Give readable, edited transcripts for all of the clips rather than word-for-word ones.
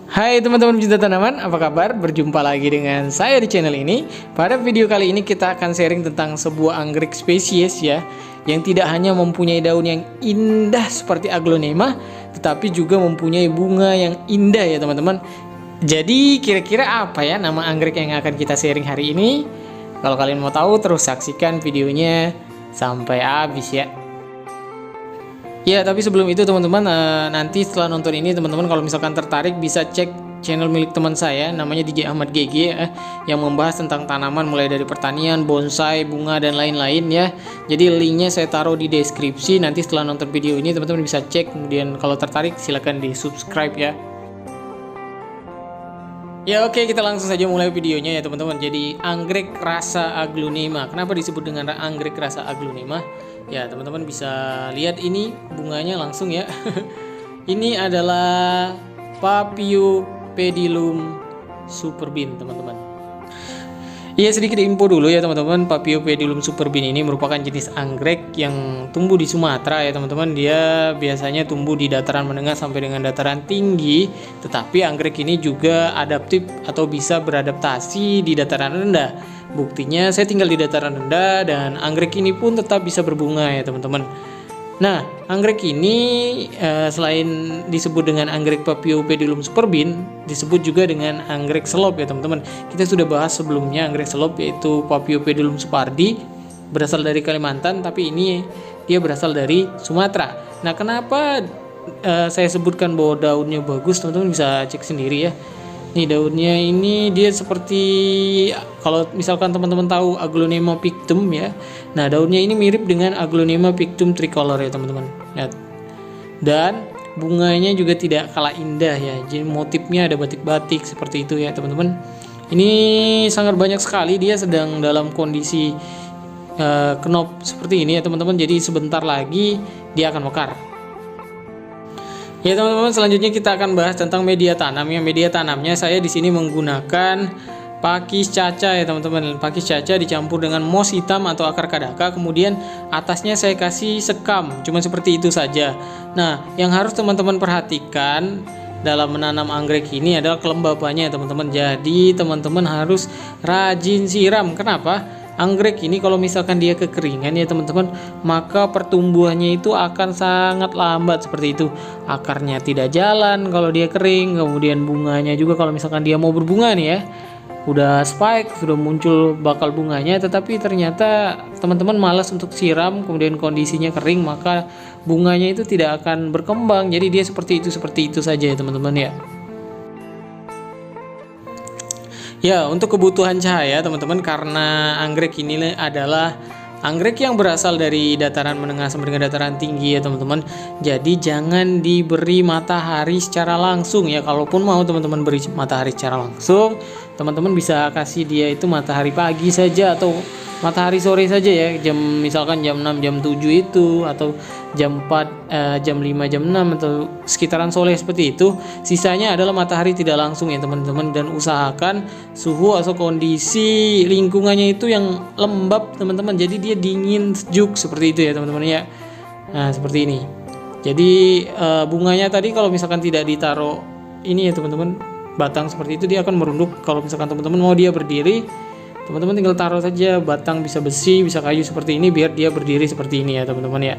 Hai teman-teman pecinta tanaman, apa kabar? Berjumpa lagi dengan saya di channel ini. Pada video kali ini kita akan sharing tentang sebuah anggrek spesies ya, yang tidak hanya mempunyai daun yang indah seperti aglonema, tetapi juga mempunyai bunga yang indah ya teman-teman. Jadi kira-kira apa ya nama anggrek yang akan kita sharing hari ini? Kalau kalian mau tahu, terus saksikan videonya sampai habis ya. Ya, tapi sebelum itu teman-teman, nanti setelah nonton ini teman-teman kalau misalkan tertarik bisa cek channel milik teman saya namanya DJ Ahmad GG ya, yang membahas tentang tanaman mulai dari pertanian, bonsai, bunga dan lain-lain ya. Jadi linknya saya taruh di deskripsi. Nanti setelah nonton video ini teman-teman bisa cek, kemudian kalau tertarik silahkan di subscribe ya. Ya oke, kita langsung saja mulai videonya ya teman-teman. Jadi anggrek rasa aglonema. Kenapa disebut dengan anggrek rasa aglonema? Ya teman-teman bisa lihat ini bunganya langsung ya. Ini adalah Paphiopedilum superbin teman-teman. Iya, sedikit info dulu ya teman-teman. Paphiopedilum superbin ini merupakan jenis anggrek yang tumbuh di Sumatera ya teman-teman. Dia biasanya tumbuh di dataran menengah sampai dengan dataran tinggi. Tetapi anggrek ini juga adaptif atau bisa beradaptasi di dataran rendah. Buktinya saya tinggal di dataran rendah dan anggrek ini pun tetap bisa berbunga ya teman-teman. Nah, anggrek ini selain disebut dengan anggrek Paphiopedilum superbin, disebut juga dengan anggrek selop ya teman-teman. Kita sudah bahas sebelumnya anggrek selop yaitu Paphiopedilum supardi, berasal dari Kalimantan, tapi ini dia berasal dari Sumatera. Nah, kenapa saya sebutkan bahwa daunnya bagus, teman-teman bisa cek sendiri ya. Nih daunnya ini dia seperti, kalau misalkan teman-teman tahu Aglonema pictum ya. Nah daunnya ini mirip dengan Aglonema pictum tricolor ya teman-teman. Lihat. Dan bunganya juga tidak kalah indah ya. Jadi motifnya ada batik-batik seperti itu ya teman-teman. Ini sangat banyak sekali, dia sedang dalam kondisi knop seperti ini ya teman-teman. Jadi sebentar lagi dia akan mekar. Ya teman-teman, selanjutnya kita akan bahas tentang media tanam. Ya, media tanamnya saya di sini menggunakan pakis caca ya teman-teman. Pakis caca dicampur dengan moss hitam atau akar kadaka, kemudian atasnya saya kasih sekam, cuma seperti itu saja. Nah, yang harus teman-teman perhatikan dalam menanam anggrek ini adalah kelembabannya ya teman-teman. Jadi teman-teman harus rajin siram. Kenapa? Anggrek ini kalau misalkan dia kekeringan ya teman-teman, maka pertumbuhannya itu akan sangat lambat seperti itu. Akarnya tidak jalan kalau dia kering, kemudian bunganya juga kalau misalkan dia mau berbunga nih ya, udah spike, sudah muncul bakal bunganya, tetapi ternyata teman-teman malas untuk siram, kemudian kondisinya kering, maka bunganya itu tidak akan berkembang. Jadi dia seperti itu saja ya teman-teman ya. Ya, untuk kebutuhan cahaya teman-teman, karena anggrek ini adalah anggrek yang berasal dari dataran menengah sampai dengan dataran tinggi ya teman-teman. Jadi jangan diberi matahari secara langsung ya. Kalaupun mau teman-teman beri matahari secara langsung, teman-teman bisa kasih dia itu matahari pagi saja atau matahari sore saja ya. Misalkan jam 6, jam 7 itu, atau jam 4, jam 5, jam 6 atau sekitaran sore seperti itu. Sisanya adalah matahari tidak langsung ya teman-teman, dan usahakan suhu atau kondisi lingkungannya itu yang lembab teman-teman. Jadi dia dingin sejuk seperti itu ya teman-teman ya. Nah, seperti ini. Jadi bunganya tadi kalau misalkan tidak ditaruh ini ya teman-teman, batang seperti itu, dia akan merunduk. Kalau misalkan teman-teman mau dia berdiri, teman-teman tinggal taruh saja batang, bisa besi, bisa kayu seperti ini, biar dia berdiri seperti ini ya teman-teman ya.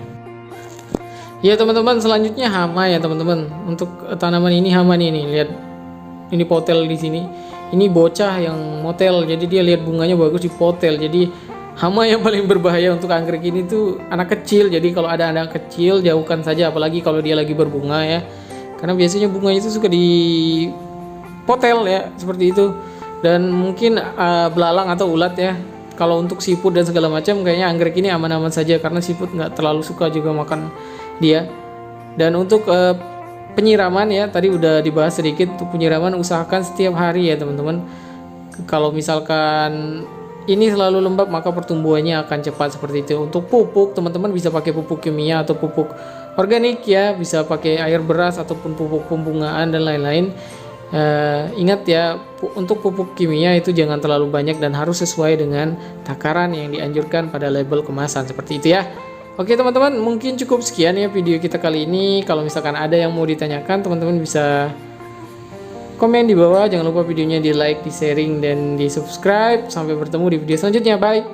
Ya teman-teman, selanjutnya hama ya teman-teman. Untuk tanaman ini hama nih, lihat ini potel di sini. Ini bocah yang motel, jadi dia lihat bunganya bagus di potel. Jadi hama yang paling berbahaya untuk anggrek ini tuh anak kecil. Jadi kalau ada anak kecil jauhkan saja, apalagi kalau dia lagi berbunga ya. Karena biasanya bunganya itu suka di potel ya, seperti itu. Dan mungkin belalang atau ulat ya. Kalau untuk siput dan segala macam, kayaknya anggrek ini aman-aman saja, karena siput nggak terlalu suka juga makan dia. Dan untuk penyiraman ya, tadi udah dibahas sedikit. Untuk penyiraman usahakan setiap hari ya teman-teman. Kalau misalkan ini selalu lembab, maka pertumbuhannya akan cepat seperti itu. Untuk pupuk, teman-teman bisa pakai pupuk kimia atau pupuk organik ya, bisa pakai air beras ataupun pupuk pembungaan dan lain-lain. Ingat ya, untuk pupuk kimia itu jangan terlalu banyak dan harus sesuai dengan takaran yang dianjurkan pada label kemasan seperti itu ya. Oke teman-teman, mungkin cukup sekian ya video kita kali ini. Kalau misalkan ada yang mau ditanyakan, teman-teman bisa komen di bawah. Jangan lupa videonya di like, di sharing, dan di subscribe. Sampai bertemu di video selanjutnya. Bye.